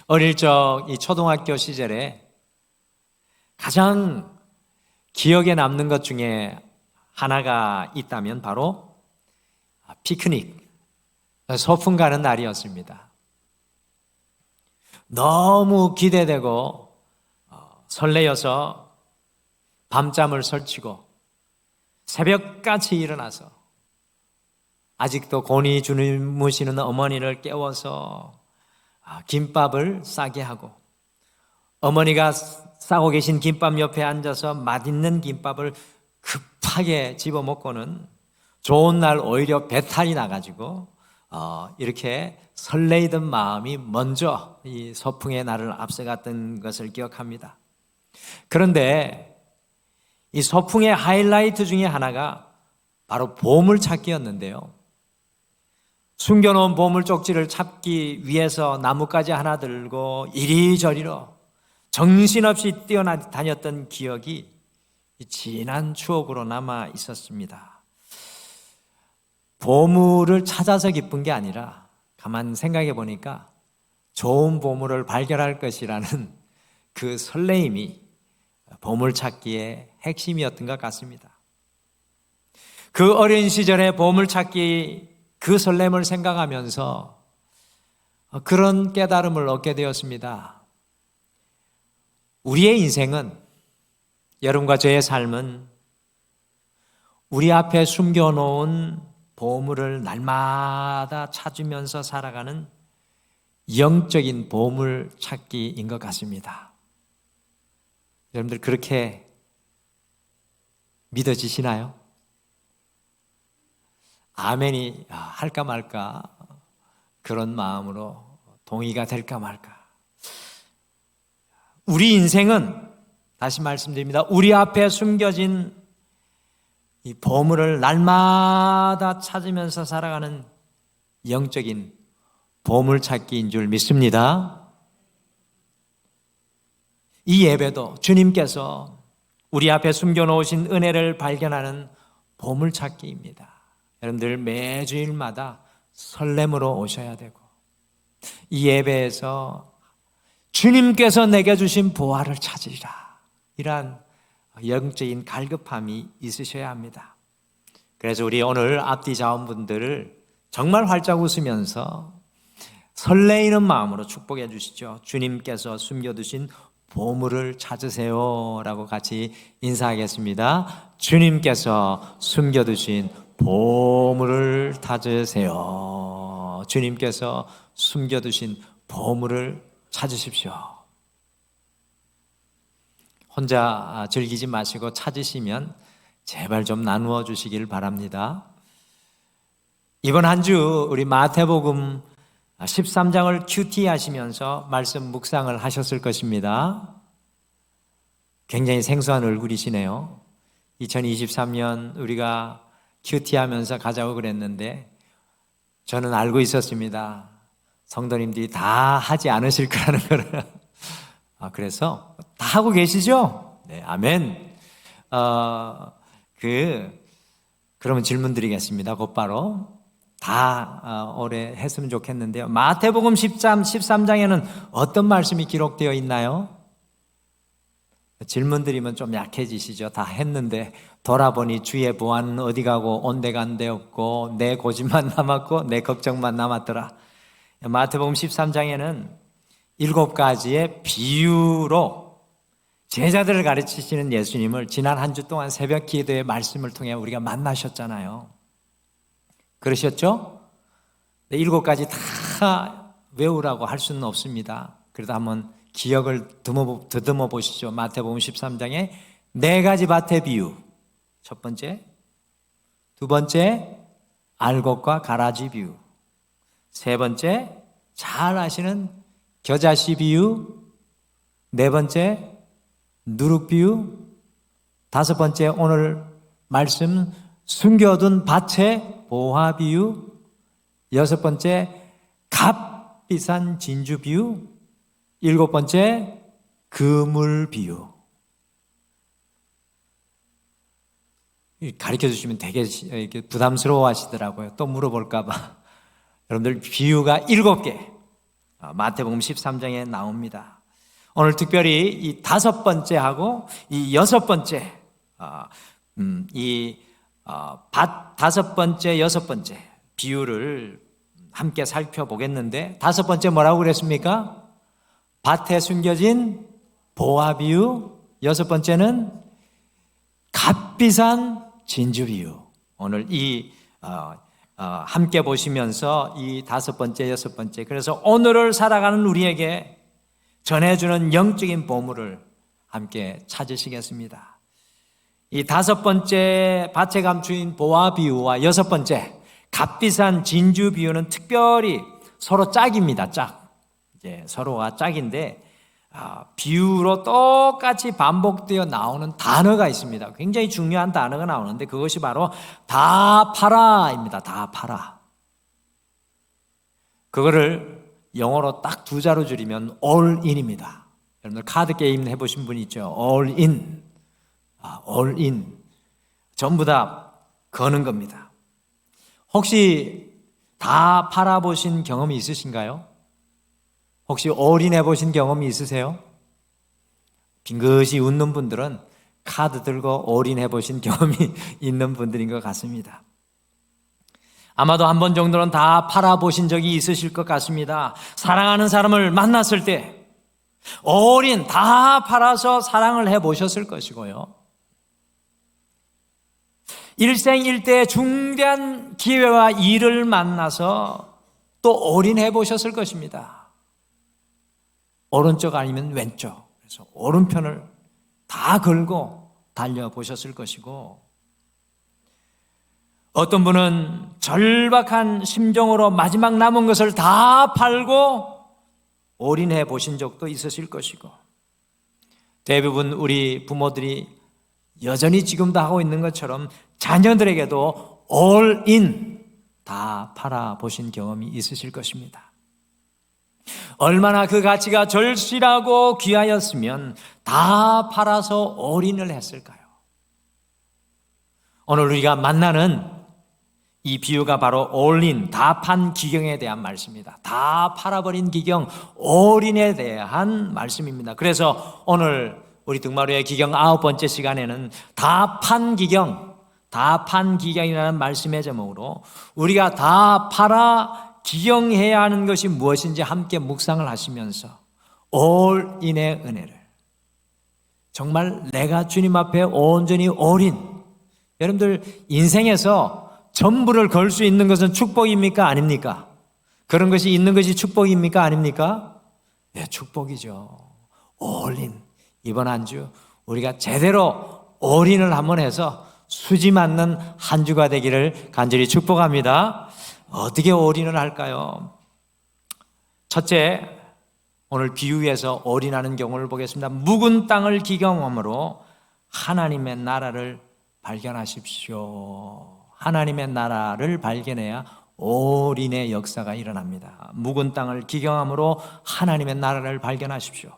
어릴 적 이 초등학교 시절에 가장 기억에 남는 것 중에 하나가 있다면 바로 피크닉, 소풍 가는 날이었습니다. 너무 기대되고 설레어서 밤잠을 설치고 새벽같이 일어나서 아직도 곤히 주무시는 어머니를 깨워서 김밥을 싸게 하고, 어머니가 싸고 계신 김밥 옆에 앉아서 맛있는 김밥을 급하게 집어먹고는 좋은 날 오히려 배탈이 나가지고 이렇게 설레이던 마음이 먼저 이 소풍의 날을 앞서갔던 것을 기억합니다. 그런데 이 소풍의 하이라이트 중에 하나가 바로 보물찾기였는데요. 숨겨놓은 보물 쪽지를 찾기 위해서 나뭇가지 하나 들고 이리저리로 정신없이 뛰어다녔던 기억이 진한 추억으로 남아 있었습니다. 보물을 찾아서 기쁜 게 아니라 가만 생각해 보니까 좋은 보물을 발견할 것이라는 그 설레임이 보물찾기의 핵심이었던 것 같습니다. 그 어린 시절의 보물찾기 그 설렘을 생각하면서 그런 깨달음을 얻게 되었습니다. 우리의 인생은, 여러분과 저의 삶은 우리 앞에 숨겨놓은 보물을 날마다 찾으면서 살아가는 영적인 보물 찾기인 것 같습니다. 여러분들 그렇게 믿어지시나요? 아멘이 할까 말까 그런 마음으로 동의가 될까 말까. 우리 인생은, 다시 말씀드립니다, 우리 앞에 숨겨진 이 보물을 날마다 찾으면서 살아가는 영적인 보물찾기인 줄 믿습니다. 이 예배도 주님께서 우리 앞에 숨겨놓으신 은혜를 발견하는 보물찾기입니다. 여러분들 매주일마다 설렘으로 오셔야 되고, 이 예배에서 주님께서 내게 주신 보화를 찾으리라, 이러한 영적인 갈급함이 있으셔야 합니다. 그래서 우리 오늘 앞뒤 자원분들을 정말 활짝 웃으면서 설레이는 마음으로 축복해 주시죠. 주님께서 숨겨두신 보물을 찾으세요 라고 같이 인사하겠습니다. 주님께서 숨겨두신 보물을 찾으세요. 주님께서 숨겨두신 보물을 찾으십시오. 혼자 즐기지 마시고 찾으시면 제발 좀 나누어 주시길 바랍니다. 이번 한 주 우리 마태복음 13장을 큐티 하시면서 말씀 묵상을 하셨을 것입니다. 굉장히 생소한 얼굴이시네요. 2023년 우리가 큐티 하면서 가자고 그랬는데 저는 알고 있었습니다. 성도님들이 다 하지 않으실 거라는 거를. 그래서 다 하고 계시죠? 네, 아멘. 그러면 질문 드리겠습니다. 곧바로. 다 올해 했으면 좋겠는데요. 마태복음 13장에는 어떤 말씀이 기록되어 있나요? 질문 드리면 좀 약해지시죠? 다 했는데 돌아보니 주의 보안은 어디 가고 온데간데 없고 내 고집만 남았고 내 걱정만 남았더라. 마태복음 13장에는 7가지의 비유로 제자들을 가르치시는 예수님을 지난 한 주 동안 새벽 기도의 말씀을 통해 우리가 만나셨잖아요. 그러셨죠? 7가지 다 외우라고 할 수는 없습니다. 그래도 한번 기억을 더듬어 보시죠. 마태복음 13장에 4가지 밭의 비유. 첫 번째, 두 번째, 알곡과 가라지 비유. 세 번째, 잘 아시는 겨자씨 비유. 네 번째, 누룩 비유. 다섯 번째, 오늘 말씀 숨겨둔 밭의 보화 비유. 여섯 번째, 값비싼 진주 비유. 7번째, 그물 비유. 가르쳐 주시면 되게 부담스러워 하시더라고요. 또 물어볼까 봐. 여러분들 비유가 7개. 마태복음 13장에 나옵니다. 오늘 특별히 이 5번째하고 이 6번째, 밭 5번째, 6번째 비유를 함께 살펴보겠는데, 5번째 뭐라고 그랬습니까? 밭에 숨겨진 보화 비유, 6번째는 값비싼 진주 비유. 오늘 함께 보시면서 이 5번째, 6번째, 그래서 오늘을 살아가는 우리에게 전해주는 영적인 보물을 함께 찾으시겠습니다. 이 5번째 밭에 감추인 보화 비유와 6번째 값비싼 진주 비유는 특별히 서로 짝입니다. 짝. 이제 서로가 짝인데 비유로 똑같이 반복되어 나오는 단어가 있습니다. 굉장히 중요한 단어가 나오는데 그것이 바로 다 팔아입니다. 다 팔아. 그거를 영어로 딱 2자로 줄이면 all in입니다. 여러분들 카드 게임 해보신 분 있죠? all in. all in. 전부 다 거는 겁니다. 혹시 다 팔아보신 경험이 있으신가요? 혹시 all in 해보신 경험이 있으세요? 빙긋이 웃는 분들은 카드 들고 all in 해보신 경험이 있는 분들인 것 같습니다. 아마도 한 번 정도는 다 팔아보신 적이 있으실 것 같습니다. 사랑하는 사람을 만났을 때 all in 다 팔아서 사랑을 해보셨을 것이고요. 일생일대의 중대한 기회와 일을 만나서 또 all in 해보셨을 것입니다. 오른쪽 아니면 왼쪽, 그래서 오른편을 다 걸고 달려보셨을 것이고, 어떤 분은 절박한 심정으로 마지막 남은 것을 다 팔고 올인해 보신 적도 있으실 것이고, 대부분 우리 부모들이 여전히 지금도 하고 있는 것처럼 자녀들에게도 all in 다 팔아 보신 경험이 있으실 것입니다. 얼마나 그 가치가 절실하고 귀하였으면 다 팔아서 all in을 했을까요? 오늘 우리가 만나는 이 비유가 바로 all in, 다 판 기경에 대한 말씀입니다. 다 팔아버린 기경, all in에 대한 말씀입니다. 그래서 오늘 우리 등마루의 기경 9번째 시간에는 다 판 기경, 다 판 기경이라는 말씀의 제목으로 우리가 다 팔아 기경해야 하는 것이 무엇인지 함께 묵상을 하시면서 all in의 은혜를, 정말 내가 주님 앞에 온전히 all in, 여러분들 인생에서 전부를 걸 수 있는 것은 축복입니까? 아닙니까? 그런 것이 있는 것이 축복입니까? 아닙니까? 네, 축복이죠. all in. 이번 한 주 우리가 제대로 all in을 한번 해서 수지 맞는 한 주가 되기를 간절히 축복합니다. 어떻게 all in을 할까요? 첫째, 오늘 비유에서 all in 하는 경우를 보겠습니다. 묵은 땅을 기경함으로 하나님의 나라를 발견하십시오. 하나님의 나라를 발견해야 all in의 역사가 일어납니다. 묵은 땅을 기경함으로 하나님의 나라를 발견하십시오.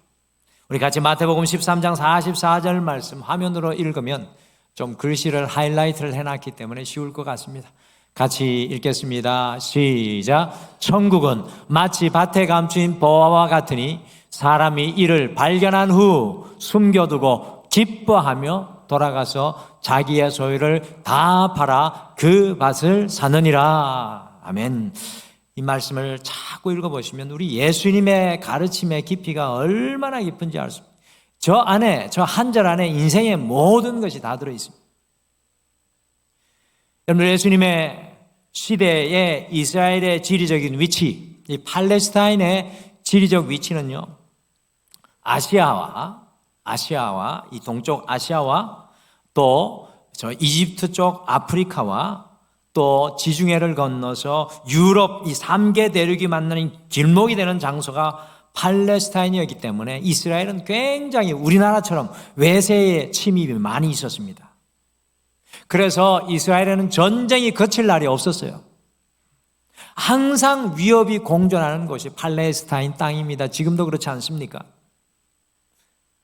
우리 같이 마태복음 13장 44절 말씀 화면으로 읽으면 좀 글씨를 하이라이트를 해놨기 때문에 쉬울 것 같습니다. 같이 읽겠습니다. 시작. 천국은 마치 밭에 감추인 보화와 같으니 사람이 이를 발견한 후 숨겨두고 기뻐하며 돌아가서 자기의 소유를 다 팔아 그 밭을 사느니라. 아멘. 이 말씀을 자꾸 읽어보시면 우리 예수님의 가르침의 깊이가 얼마나 깊은지 알 수 있습니다. 저 안에, 저 한 절 안에 인생의 모든 것이 다 들어있습니다. 여러분, 예수님의 시대의 이스라엘의 지리적인 위치, 이 팔레스타인의 지리적 위치는요, 아시아와 이 동쪽 아시아와 또 저 이집트 쪽 아프리카와 또 지중해를 건너서 유럽 이 3개 대륙이 만나는 길목이 되는 장소가 팔레스타인이었기 때문에 이스라엘은 굉장히 우리나라처럼 외세의 침입이 많이 있었습니다. 그래서 이스라엘에는 전쟁이 그칠 날이 없었어요. 항상 위협이 공존하는 곳이 팔레스타인 땅입니다. 지금도 그렇지 않습니까?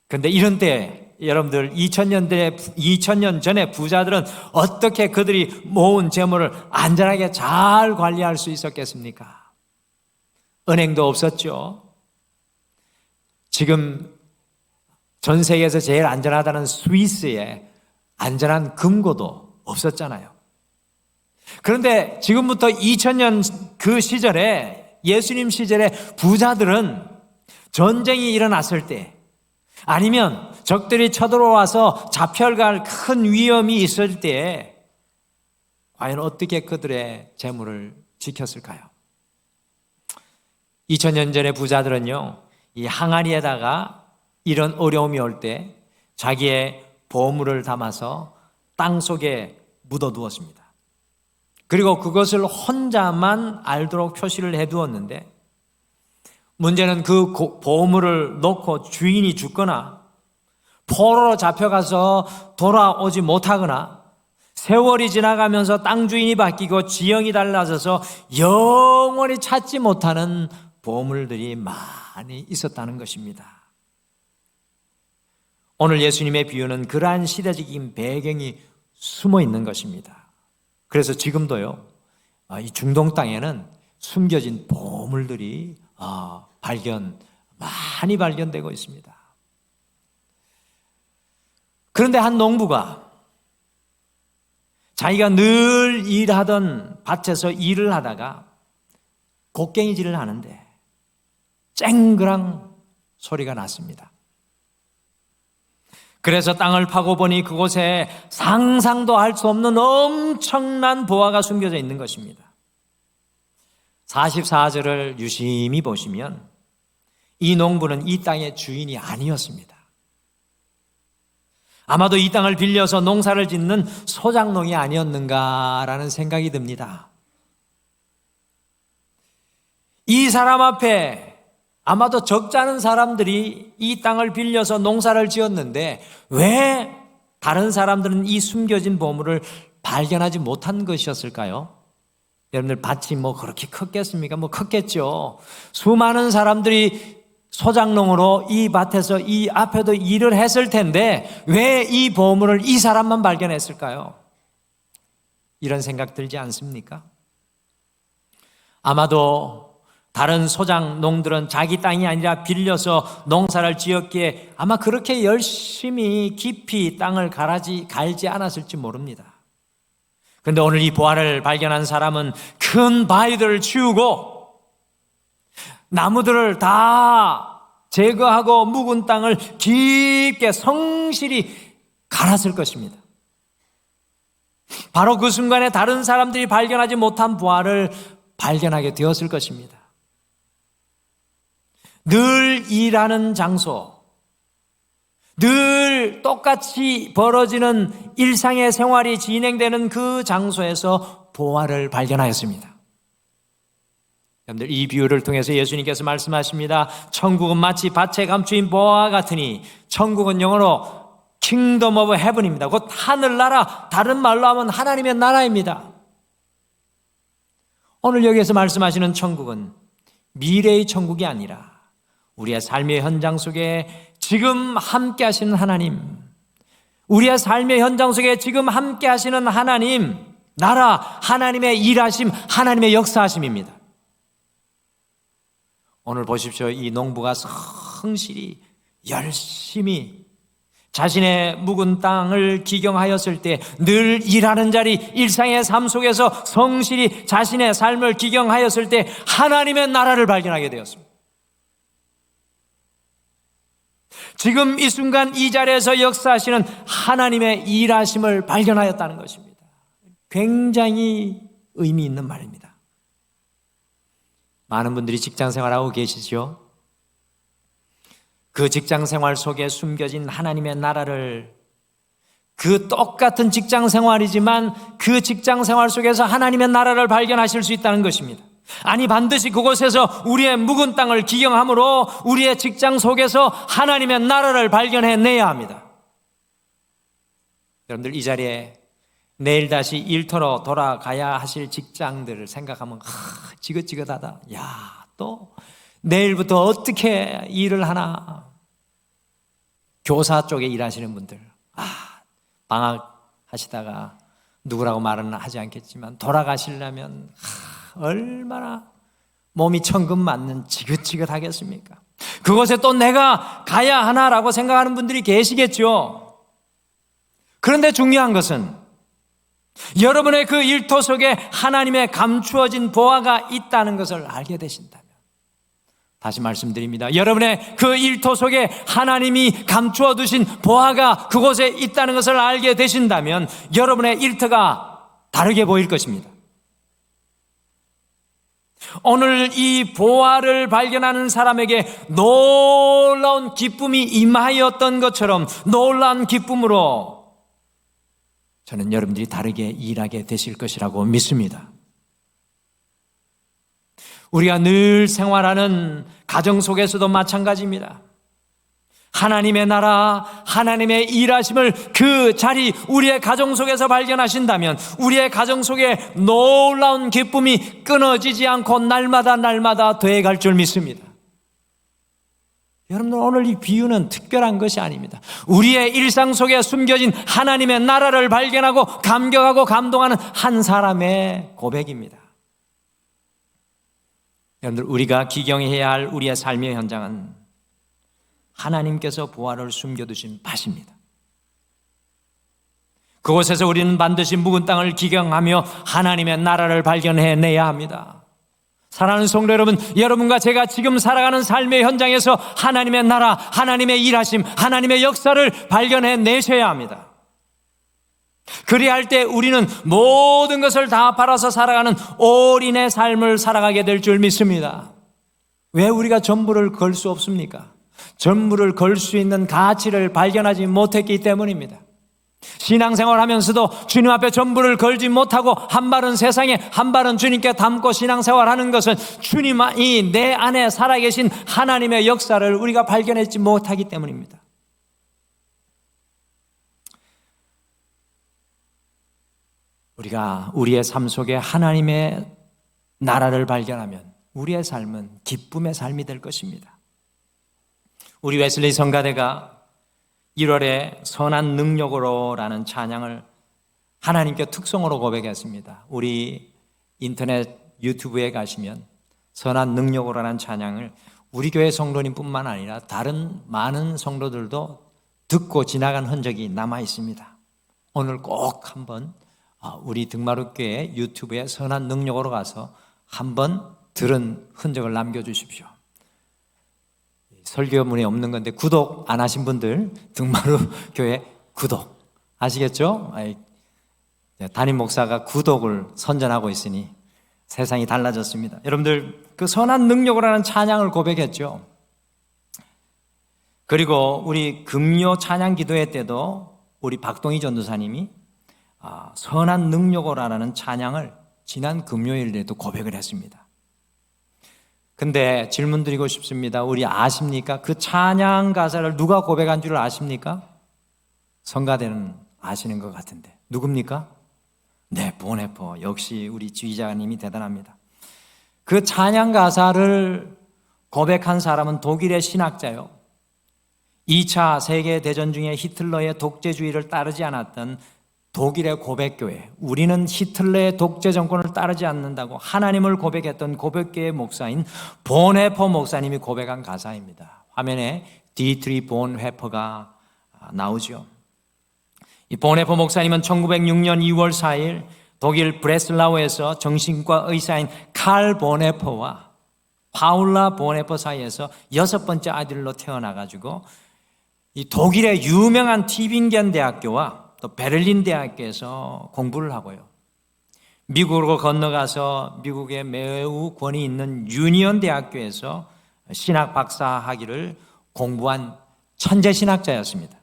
그런데 이런 때 여러분들 2000년 전에 부자들은 어떻게 그들이 모은 재물을 안전하게 잘 관리할 수 있었겠습니까? 은행도 없었죠. 지금 전 세계에서 제일 안전하다는 스위스에 안전한 금고도 없었잖아요. 그런데 지금부터 2000년 그 시절에, 예수님 시절에 부자들은 전쟁이 일어났을 때, 아니면 적들이 쳐들어와서 잡혀갈 큰 위험이 있을 때 과연 어떻게 그들의 재물을 지켰을까요? 2000년 전의 부자들은요, 이 항아리에다가 이런 어려움이 올 때 자기의 보물을 담아서 땅 속에 묻어두었습니다. 그리고 그것을 혼자만 알도록 표시를 해두었는데, 문제는 그 보물을 놓고 주인이 죽거나 포로로 잡혀가서 돌아오지 못하거나 세월이 지나가면서 땅 주인이 바뀌고 지형이 달라져서 영원히 찾지 못하는 보물들이 많이 있었다는 것입니다. 오늘 예수님의 비유는 그러한 시대적인 배경이 숨어 있는 것입니다. 그래서 지금도요, 이 중동 땅에는 숨겨진 보물들이 많이 발견되고 있습니다. 그런데 한 농부가 자기가 늘 일하던 밭에서 일을 하다가 곡괭이질을 하는데 쨍그랑 소리가 났습니다. 그래서 땅을 파고 보니 그곳에 상상도 할 수 없는 엄청난 보화가 숨겨져 있는 것입니다. 44절을 유심히 보시면 이 농부는 이 땅의 주인이 아니었습니다. 아마도 이 땅을 빌려서 농사를 짓는 소작농이 아니었는가라는 생각이 듭니다. 이 사람 앞에 아마도 적지 않은 사람들이 이 땅을 빌려서 농사를 지었는데 왜 다른 사람들은 이 숨겨진 보물을 발견하지 못한 것이었을까요? 여러분들 밭이 그렇게 컸겠습니까? 컸겠죠. 수많은 사람들이 소작농으로 이 밭에서 이 앞에도 일을 했을 텐데 왜 이 보물을 이 사람만 발견했을까요? 이런 생각 들지 않습니까? 아마도 다른 소작농들은 자기 땅이 아니라 빌려서 농사를 지었기에 아마 그렇게 열심히 깊이 땅을 갈지 않았을지 모릅니다. 그런데 오늘 이 보화를 발견한 사람은 큰 바위들을 치우고 나무들을 다 제거하고 묵은 땅을 깊게 성실히 갈았을 것입니다. 바로 그 순간에 다른 사람들이 발견하지 못한 보화를 발견하게 되었을 것입니다. 늘 일하는 장소, 늘 똑같이 벌어지는 일상의 생활이 진행되는 그 장소에서 보화를 발견하였습니다. 여러분들, 이 비유를 통해서 예수님께서 말씀하십니다. 천국은 마치 밭에 감추인 보화 같으니, 천국은 영어로 Kingdom of Heaven입니다. 곧 하늘나라, 다른 말로 하면 하나님의 나라입니다. 오늘 여기에서 말씀하시는 천국은 미래의 천국이 아니라 우리의 삶의 현장 속에 지금 함께 하시는 하나님, 우리의 삶의 현장 속에 지금 함께 하시는 하나님, 나라, 하나님의 일하심, 하나님의 역사하심입니다. 오늘 보십시오. 이 농부가 성실히 열심히 자신의 묵은 땅을 기경하였을 때 늘 일하는 자리, 일상의 삶 속에서 성실히 자신의 삶을 기경하였을 때 하나님의 나라를 발견하게 되었습니다. 지금 이 순간 이 자리에서 역사하시는 하나님의 일하심을 발견하였다는 것입니다. 굉장히 의미 있는 말입니다. 많은 분들이 직장 생활하고 계시죠? 그 직장 생활 속에 숨겨진 하나님의 나라를, 그 똑같은 직장 생활이지만 그 직장 생활 속에서 하나님의 나라를 발견하실 수 있다는 것입니다. 아니, 반드시 그곳에서 우리의 묵은 땅을 기경함으로 우리의 직장 속에서 하나님의 나라를 발견해내야 합니다. 여러분들, 이 자리에 내일 다시 일터로 돌아가야 하실 직장들을 생각하면 지긋지긋하다. 야, 또 내일부터 어떻게 일을 하나. 교사 쪽에 일하시는 분들, 방학하시다가 누구라고 말은 하지 않겠지만 돌아가시려면 얼마나 몸이 천금 맞는 지긋지긋하겠습니까? 그곳에 또 내가 가야 하나라고 생각하는 분들이 계시겠죠. 그런데 중요한 것은 여러분의 그 일터 속에 하나님의 감추어진 보화가 있다는 것을 알게 되신다면, 다시 말씀드립니다. 여러분의 그 일터 속에 하나님이 감추어 두신 보화가 그곳에 있다는 것을 알게 되신다면 여러분의 일터가 다르게 보일 것입니다. 오늘 이 보화를 발견하는 사람에게 놀라운 기쁨이 임하였던 것처럼 놀라운 기쁨으로 저는 여러분들이 다르게 일하게 되실 것이라고 믿습니다. 우리가 늘 생활하는 가정 속에서도 마찬가지입니다. 하나님의 나라, 하나님의 일하심을 그 자리, 우리의 가정 속에서 발견하신다면 우리의 가정 속에 놀라운 기쁨이 끊어지지 않고 날마다 더해갈 줄 믿습니다. 여러분들, 오늘 이 비유는 특별한 것이 아닙니다. 우리의 일상 속에 숨겨진 하나님의 나라를 발견하고 감격하고 감동하는 한 사람의 고백입니다. 여러분들, 우리가 기경해야 할 우리의 삶의 현장은 하나님께서 보화를 숨겨두신 밭입니다. 그곳에서 우리는 반드시 묵은 땅을 기경하며 하나님의 나라를 발견해내야 합니다. 사랑하는 성도 여러분, 여러분과 제가 지금 살아가는 삶의 현장에서 하나님의 나라, 하나님의 일하심, 하나님의 역사를 발견해내셔야 합니다. 그리야 할 때 우리는 모든 것을 다 팔아서 살아가는 올인의 삶을 살아가게 될 줄 믿습니다. 왜 우리가 전부를 걸 수 없습니까? 전부를 걸 수 있는 가치를 발견하지 못했기 때문입니다. 신앙생활 하면서도 주님 앞에 전부를 걸지 못하고 한 발은 세상에 한 발은 주님께 담고 신앙생활 하는 것은 주님이 내 안에 살아계신 하나님의 역사를 우리가 발견하지 못하기 때문입니다. 우리가 우리의 삶 속에 하나님의 나라를 발견하면 우리의 삶은 기쁨의 삶이 될 것입니다. 우리 웨슬리 성가대가 1월에 선한 능력으로라는 찬양을 하나님께 특송으로 고백했습니다. 우리 인터넷 유튜브에 가시면 선한 능력으로라는 찬양을 우리 교회 성도님뿐만 아니라 다른 많은 성도들도 듣고 지나간 흔적이 남아 있습니다. 오늘 꼭 한번 우리 등마룻교회 유튜브에 선한 능력으로 가서 한번 들은 흔적을 남겨주십시오. 설교문에 없는 건데 구독 안 하신 분들 등마룻교회 구독 아시겠죠? 담임 목사가 구독을 선전하고 있으니 세상이 달라졌습니다. 여러분들, 그 선한 능력으로라는 찬양을 고백했죠. 그리고 우리 금요 찬양 기도회 때도 우리 박동희 전도사님이 선한 능력으로라는 찬양을 지난 금요일에도 고백을 했습니다. 근데 질문 드리고 싶습니다. 우리 아십니까? 그 찬양 가사를 누가 고백한 줄 아십니까? 성가대는 아시는 것 같은데 누굽니까? 네, 보네포. 역시 우리 지휘자님이 대단합니다. 그 찬양 가사를 고백한 사람은 독일의 신학자요, 2차 세계대전 중에 히틀러의 독재주의를 따르지 않았던 독일의 고백교회, 우리는 히틀러의 독재 정권을 따르지 않는다고 하나님을 고백했던 고백교회 목사인 본헤퍼 목사님이 고백한 가사입니다. 화면에 디트리 본헤퍼가 나오죠. 이 본헤퍼 목사님은 1906년 2월 4일 독일 브레슬라우에서 정신과 의사인 칼 본헤퍼와 파울라 본헤퍼 사이에서 6번째 아들로 태어나가지고 이 독일의 유명한 티빙겐 대학교와 또 베를린 대학교에서 공부를 하고요, 미국으로 건너가서 미국의 매우 권위 있는 유니언 대학교에서 신학 박사 학위를 공부한 천재 신학자였습니다.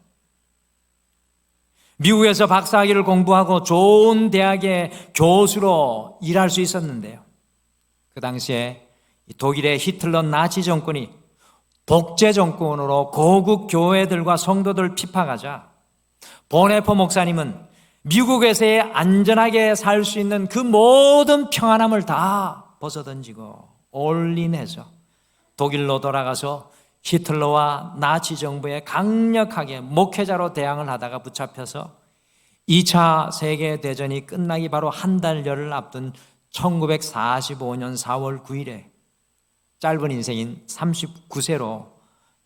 미국에서 박사 학위를 공부하고 좋은 대학의 교수로 일할 수 있었는데요, 그 당시에 독일의 히틀러 나치 정권이 독재 정권으로 고국 교회들과 성도들 핍박하자 본헤퍼 목사님은 미국에서의 안전하게 살 수 있는 그 모든 평안함을 다 벗어던지고 올인해서 독일로 돌아가서 히틀러와 나치 정부에 강력하게 목회자로 대항을 하다가 붙잡혀서 2차 세계대전이 끝나기 바로 한 달여를 앞둔 1945년 4월 9일에 짧은 인생인 39세로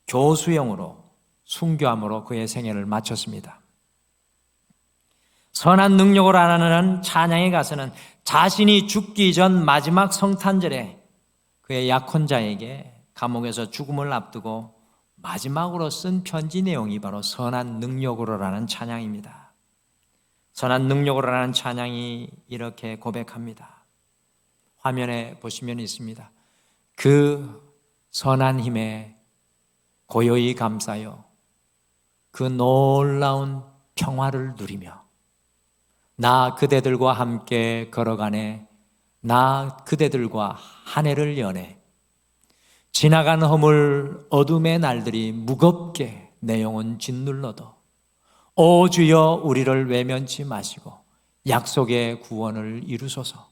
교수형으로 순교함으로 그의 생애를 마쳤습니다. 선한 능력으로 하나는 찬양의 가사는 자신이 죽기 전 마지막 성탄절에 그의 약혼자에게 감옥에서 죽음을 앞두고 마지막으로 쓴 편지 내용이 바로 선한 능력으로라는 찬양입니다. 선한 능력으로라는 찬양이 이렇게 고백합니다. 화면에 보시면 있습니다. 그 선한 힘에 고요히 감싸요. 그 놀라운 평화를 누리며 나 그대들과 함께 걸어가네. 나 그대들과 한 해를 여네. 지나간 허물 어둠의 날들이 무겁게 내 영혼 짓눌러도 오 주여 우리를 외면치 마시고 약속의 구원을 이루소서.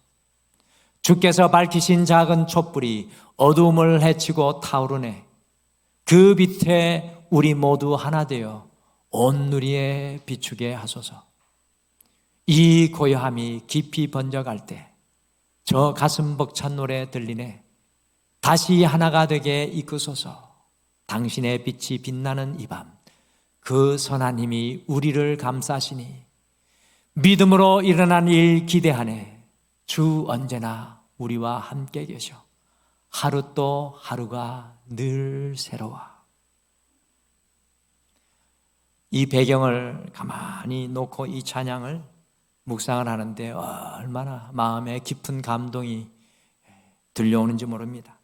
주께서 밝히신 작은 촛불이 어둠을 헤치고 타오르네. 그 빛에 우리 모두 하나 되어 온 누리에 비추게 하소서. 이 고요함이 깊이 번져갈 때 저 가슴 벅찬 노래 들리네. 다시 하나가 되게 이끄소서. 당신의 빛이 빛나는 이 밤 그 선한 힘이 우리를 감싸시니 믿음으로 일어난 일 기대하네. 주 언제나 우리와 함께 계셔. 하루 또 하루가 늘 새로워. 이 배경을 가만히 놓고 이 찬양을 묵상을 하는데 얼마나 마음에 깊은 감동이 들려오는지 모릅니다.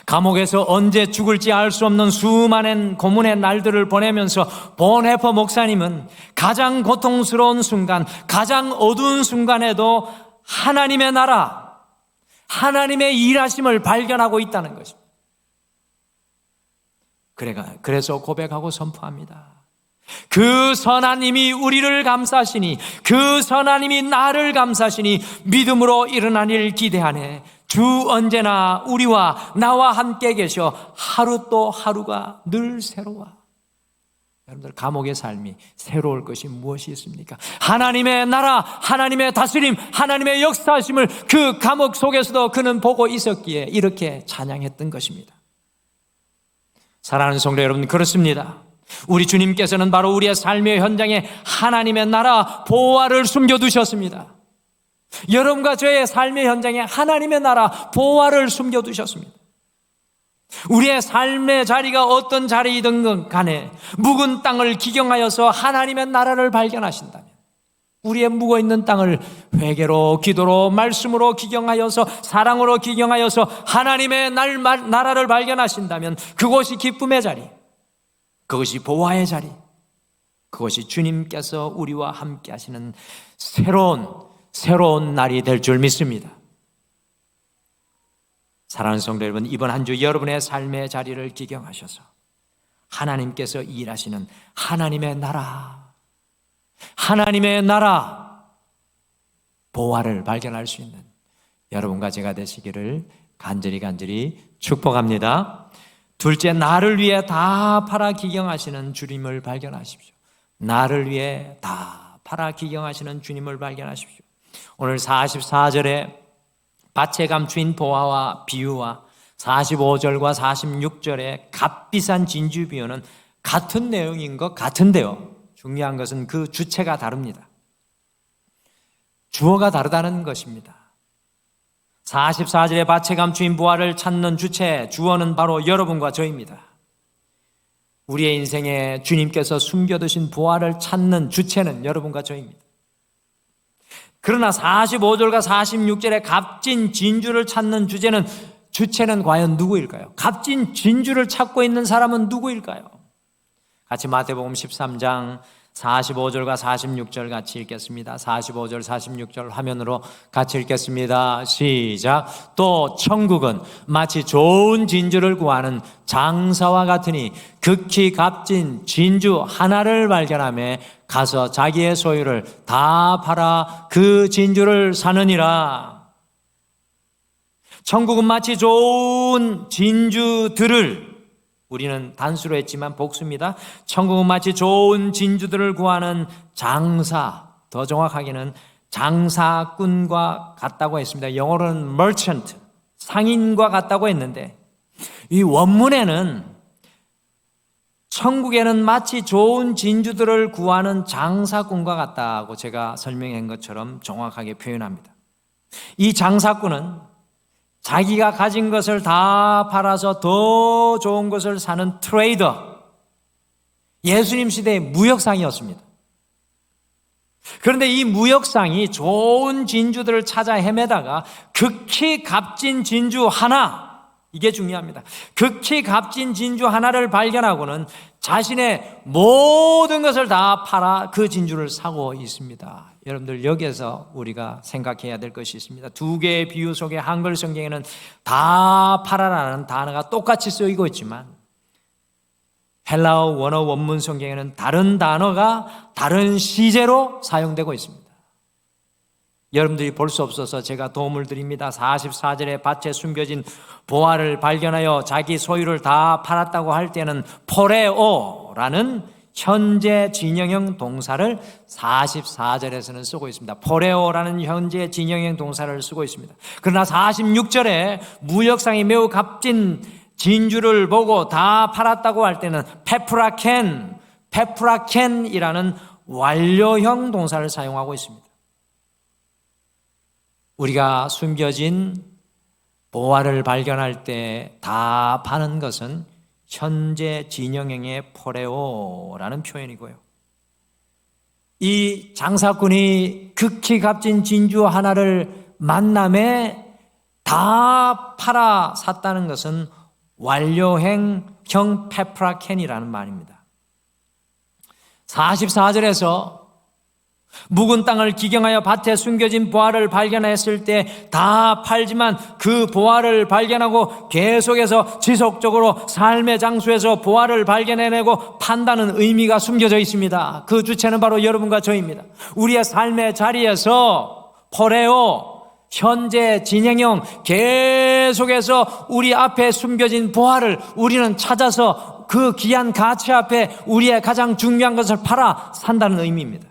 감옥에서 언제 죽을지 알 수 없는 수많은 고문의 날들을 보내면서 본해퍼 목사님은 가장 고통스러운 순간, 가장 어두운 순간에도 하나님의 나라, 하나님의 일하심을 발견하고 있다는 것입니다. 그래서 고백하고 선포합니다. 그 선한 힘이 우리를 감싸시니, 그 선한 힘이 나를 감싸시니 믿음으로 일어난 일 기대하네. 주 언제나 우리와 나와 함께 계셔. 하루 또 하루가 늘 새로워. 여러분들 감옥의 삶이 새로울 것이 무엇이 있습니까? 하나님의 나라, 하나님의 다스림, 하나님의 역사하심을 그 감옥 속에서도 그는 보고 있었기에 이렇게 찬양했던 것입니다. 사랑하는 성도 여러분, 그렇습니다. 우리 주님께서는 바로 우리의 삶의 현장에 하나님의 나라 보호화를 숨겨두셨습니다. 여러분과 저의 삶의 현장에 하나님의 나라 보호화를 숨겨두셨습니다. 우리의 삶의 자리가 어떤 자리이든 간에 묵은 땅을 기경하여서 하나님의 나라를 발견하신다면, 우리의 묵어있는 땅을 회개로, 기도로, 말씀으로 기경하여서, 사랑으로 기경하여서 하나님의 나라를 발견하신다면 그곳이 기쁨의 자리, 그것이 보호의 자리, 그것이 주님께서 우리와 함께 하시는 새로운 날이 될 줄 믿습니다. 사랑하는 성도 여러분, 이번 한 주 여러분의 삶의 자리를 기경하셔서 하나님께서 일하시는 하나님의 나라 보호를 발견할 수 있는 여러분과 제가 되시기를 간절히 축복합니다. 둘째, 나를 위해 다 팔아 기경하시는 주님을 발견하십시오. 나를 위해 다 팔아 기경하시는 주님을 발견하십시오. 오늘 44절에 밭에 감추인 보화와 비유와 45절과 46절의 값비싼 진주 비유는 같은 내용인 것 같은데요, 중요한 것은 그 주체가 다릅니다. 주어가 다르다는 것입니다. 44절에 밭에 감추인 보화를 찾는 주체, 주어는 바로 여러분과 저입니다. 우리의 인생에 주님께서 숨겨두신 보화를 찾는 주체는 여러분과 저입니다. 그러나 45절과 46절에 값진 진주를 찾는 주체는 과연 누구일까요? 값진 진주를 찾고 있는 사람은 누구일까요? 같이 마태복음 13장 45절과 46절 같이 읽겠습니다. 45절 46절 화면으로 같이 읽겠습니다. 시작. 또 천국은 마치 좋은 진주를 구하는 장사와 같으니 극히 값진 진주 하나를 발견하며 가서 자기의 소유를 다 팔아 그 진주를 사느니라. 천국은 마치 좋은 진주들을, 우리는 단수로 했지만 복수입니다. 천국은 마치 좋은 진주들을 구하는 장사, 더 정확하게는 장사꾼과 같다고 했습니다. 영어로는 merchant, 상인과 같다고 했는데 이 원문에는 천국에는 마치 좋은 진주들을 구하는 장사꾼과 같다고 제가 설명한 것처럼 정확하게 표현합니다. 이 장사꾼은 자기가 가진 것을 다 팔아서 더 좋은 것을 사는 트레이더, 예수님 시대의 무역상이었습니다. 그런데 이 무역상이 좋은 진주들을 찾아 헤매다가 극히 값진 진주 하나, 이게 중요합니다. 극히 값진 진주 하나를 발견하고는 자신의 모든 것을 다 팔아 그 진주를 사고 있습니다. 여러분들, 여기에서 우리가 생각해야 될 것이 있습니다. 두 개의 비유 속에 한글 성경에는 다 팔아라는 단어가 똑같이 쓰이고 있지만 헬라어 원어 원문 성경에는 다른 단어가 다른 시제로 사용되고 있습니다. 여러분들이 볼 수 없어서 제가 도움을 드립니다. 44절에 밭에 숨겨진 보화를 발견하여 자기 소유를 다 팔았다고 할 때는 포레오라는 현재 진영형 동사를 44절에서는 쓰고 있습니다. 포레오라는 현재 진영형 동사를 쓰고 있습니다. 그러나 46절에 무역상이 매우 값진 진주를 보고 다 팔았다고 할 때는 페프라켄이라는 완료형 동사를 사용하고 있습니다. 우리가 숨겨진 보화를 발견할 때 다 파는 것은 현재 진영형의 포레오라는 표현이고요. 이 장사꾼이 극히 값진 진주 하나를 만남에 다 팔아 샀다는 것은 완료형 페프라켄이라는 말입니다. 44절에서 묵은 땅을 기경하여 밭에 숨겨진 보화를 발견했을 때 다 팔지만 그 보화를 발견하고 계속해서 지속적으로 삶의 장소에서 보화를 발견해내고 판다는 의미가 숨겨져 있습니다. 그 주체는 바로 여러분과 저입니다. 우리의 삶의 자리에서 포레오, 현재 진행형, 계속해서 우리 앞에 숨겨진 보화를 우리는 찾아서 그 귀한 가치 앞에 우리의 가장 중요한 것을 팔아 산다는 의미입니다.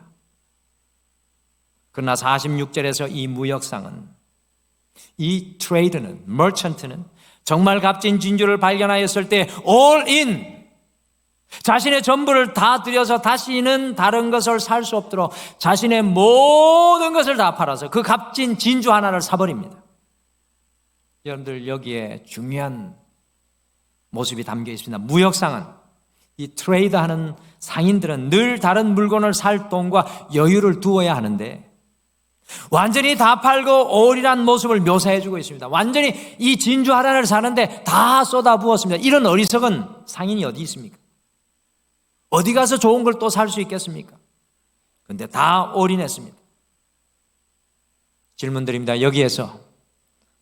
그러나 46절에서 이 무역상은, 이 트레이드는, 머천트는 정말 값진 진주를 발견하였을 때 all in, 자신의 전부를 다 들여서 다시는 다른 것을 살 수 없도록 자신의 모든 것을 다 팔아서 그 값진 진주 하나를 사버립니다. 여러분들, 여기에 중요한 모습이 담겨 있습니다. 무역상은, 이 트레이드하는 상인들은 늘 다른 물건을 살 돈과 여유를 두어야 하는데 완전히 다 팔고 올인한 모습을 묘사해주고 있습니다. 완전히 이 진주 하나를 사는데 다 쏟아부었습니다. 이런 어리석은 상인이 어디 있습니까? 어디 가서 좋은 걸 또 살 수 있겠습니까? 그런데 다 올인했습니다. 질문 드립니다. 여기에서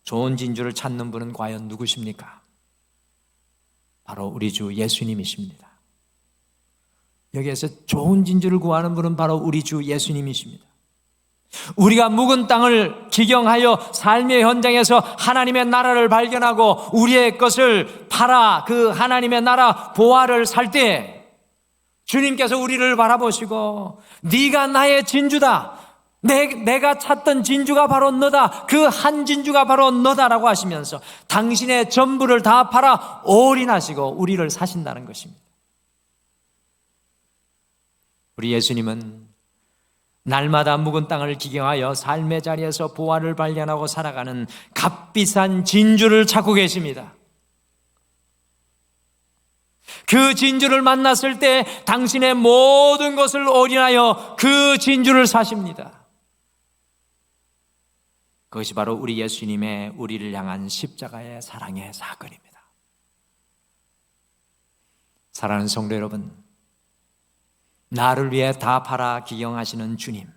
좋은 진주를 찾는 분은 과연 누구십니까? 바로 우리 주 예수님이십니다. 여기에서 좋은 진주를 구하는 분은 바로 우리 주 예수님이십니다. 우리가 묵은 땅을 기경하여 삶의 현장에서 하나님의 나라를 발견하고 우리의 것을 팔아 그 하나님의 나라 보화를 살 때 주님께서 우리를 바라보시고 네가 나의 진주다, 내가 찾던 진주가 바로 너다, 그 한 진주가 바로 너다라고 하시면서 당신의 전부를 다 팔아 올인하시고 우리를 사신다는 것입니다. 우리 예수님은 날마다 묵은 땅을 기경하여 삶의 자리에서 보화를 발견하고 살아가는 값비싼 진주를 찾고 계십니다. 그 진주를 만났을 때 당신의 모든 것을 올인하여 그 진주를 사십니다. 그것이 바로 우리 예수님의 우리를 향한 십자가의 사랑의 사건입니다. 사랑하는 성도 여러분, 나를 위해 다 팔아 기경하시는 주님,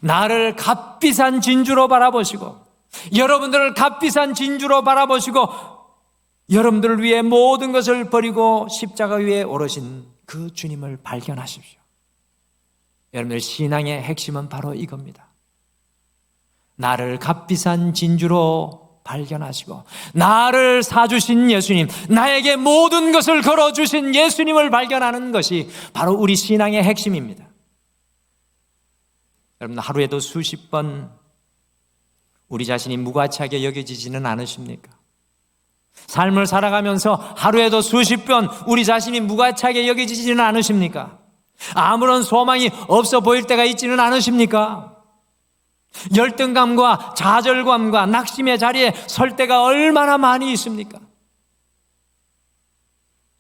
나를 값비싼 진주로 바라보시고 여러분들을 값비싼 진주로 바라보시고 여러분들을 위해 모든 것을 버리고 십자가 위에 오르신 그 주님을 발견하십시오. 여러분들, 신앙의 핵심은 바로 이겁니다. 나를 값비싼 진주로 발견하시고 나를 사주신 예수님, 나에게 모든 것을 걸어주신 예수님을 발견하는 것이 바로 우리 신앙의 핵심입니다. 여러분, 하루에도 수십 번 우리 자신이 무가치하게 여겨지지는 않으십니까? 삶을 살아가면서 하루에도 수십 번 우리 자신이 무가치하게 여겨지지는 않으십니까? 아무런 소망이 없어 보일 때가 있지는 않으십니까? 열등감과 좌절감과 낙심의 자리에 설 때가 얼마나 많이 있습니까?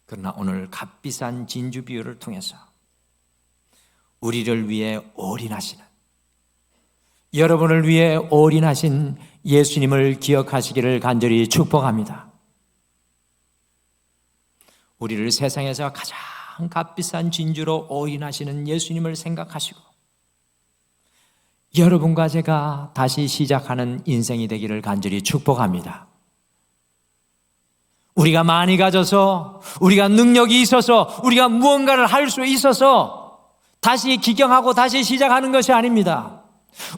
그러나 오늘 값비싼 진주 비유를 통해서 우리를 위해 올인하시는, 여러분을 위해 올인하신 예수님을 기억하시기를 간절히 축복합니다. 우리를 세상에서 가장 값비싼 진주로 올인하시는 예수님을 생각하시고 여러분과 제가 다시 시작하는 인생이 되기를 간절히 축복합니다. 우리가 많이 가져서, 우리가 능력이 있어서, 우리가 무언가를 할 수 있어서 다시 기경하고 다시 시작하는 것이 아닙니다.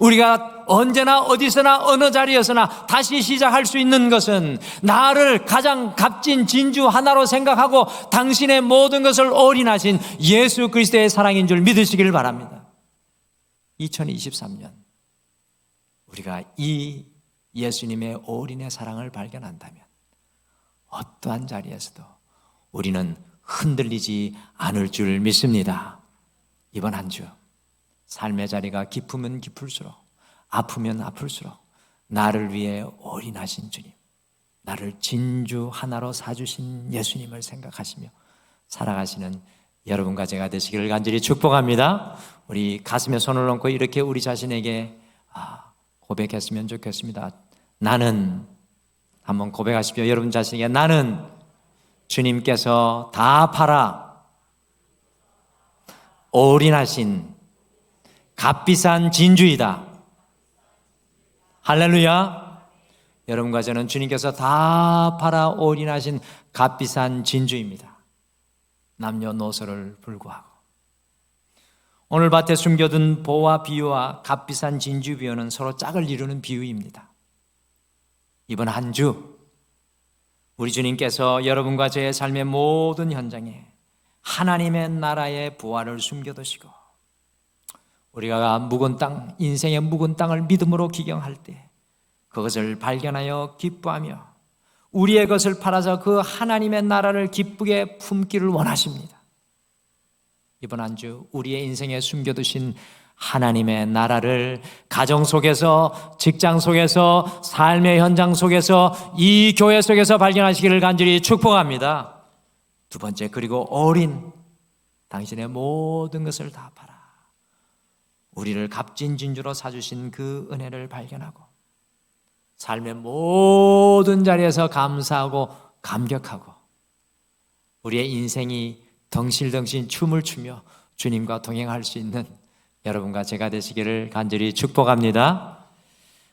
우리가 언제나 어디서나 어느 자리에서나 다시 시작할 수 있는 것은 나를 가장 값진 진주 하나로 생각하고 당신의 모든 것을 올인하신 예수 그리스도의 사랑인 줄 믿으시기를 바랍니다. 2023년 우리가 이 예수님의 올인의 사랑을 발견한다면 어떠한 자리에서도 우리는 흔들리지 않을 줄 믿습니다. 이번 한 주 삶의 자리가 깊으면 깊을수록, 아프면 아플수록 나를 위해 올인하신 주님, 나를 진주 하나로 사주신 예수님을 생각하시며 살아가시는 여러분과 제가 되시기를 간절히 축복합니다. 우리 가슴에 손을 얹고 이렇게 우리 자신에게 고백했으면 좋겠습니다. 나는, 한번 고백하십시오. 여러분 자신에게, 나는 주님께서 다 팔아 올인하신 값비싼 진주이다. 할렐루야. 여러분과 저는 주님께서 다 팔아 올인하신 값비싼 진주입니다. 남녀노소를 불구하고. 오늘 밭에 숨겨둔 보화 비유와 값비싼 진주 비유는 서로 짝을 이루는 비유입니다. 이번 한 주 우리 주님께서 여러분과 저의 삶의 모든 현장에 하나님의 나라의 부활을 숨겨두시고 우리가 묵은 땅, 인생의 묵은 땅을 믿음으로 기경할 때 그것을 발견하여 기뻐하며 우리의 것을 팔아서 그 하나님의 나라를 기쁘게 품기를 원하십니다. 이번 한 주 우리의 인생에 숨겨두신 하나님의 나라를 가정 속에서, 직장 속에서, 삶의 현장 속에서, 이 교회 속에서 발견하시기를 간절히 축복합니다. 두 번째, 그리고 올인, 당신의 모든 것을 다 팔아 우리를 값진 진주로 사주신 그 은혜를 발견하고 삶의 모든 자리에서 감사하고 감격하고 우리의 인생이 덩실덩실 춤을 추며 주님과 동행할 수 있는 여러분과 제가 되시기를 간절히 축복합니다.